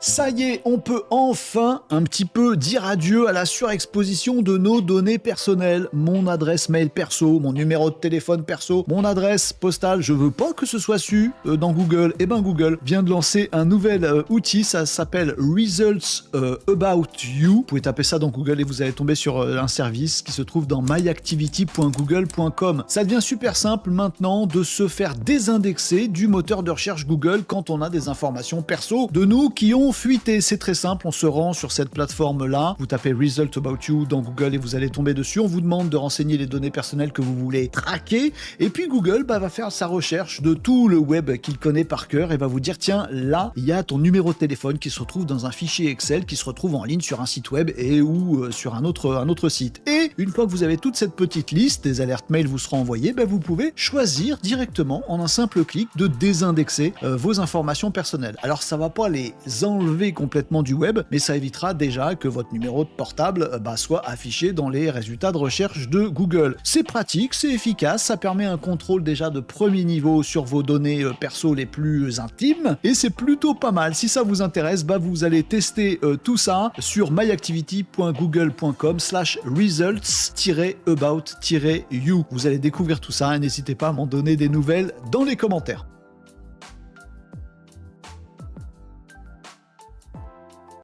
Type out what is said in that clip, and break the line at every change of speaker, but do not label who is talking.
Ça y est, on peut enfin un petit peu dire adieu à la surexposition de nos données personnelles. Mon adresse mail perso, mon numéro de téléphone perso, mon adresse postale, je veux pas que ce soit su dans Google. Et ben Google vient de lancer un nouvel outil, ça s'appelle Results About You. Vous pouvez taper ça dans Google et vous allez tomber sur un service qui se trouve dans myactivity.google.com. Ça devient super simple maintenant de se faire désindexer du moteur de recherche Google quand on a des informations perso de nous qui ont fuité. C'est très simple, on se rend sur cette plateforme-là, vous tapez Result About You dans Google et vous allez tomber dessus, on vous demande de renseigner les données personnelles que vous voulez traquer, et puis Google va faire sa recherche de tout le web qu'il connaît par cœur et va vous dire tiens, là, il y a ton numéro de téléphone qui se retrouve dans un fichier Excel qui se retrouve en ligne sur un site web et ou sur un autre site. Et une fois que vous avez toute cette petite liste, des alertes mail vous seront envoyées, vous pouvez choisir directement en un simple clic de désindexer vos informations personnelles. Alors ça va pas les enlever complètement du web, mais ça évitera déjà que votre numéro de portable soit affiché dans les résultats de recherche de Google. C'est pratique, c'est efficace, ça permet un contrôle déjà de premier niveau sur vos données perso les plus intimes, et c'est plutôt pas mal. Si ça vous intéresse, vous allez tester tout ça sur myactivity.google.com/results-about-you. Vous allez découvrir tout ça et n'hésitez pas à m'en donner des nouvelles dans les commentaires.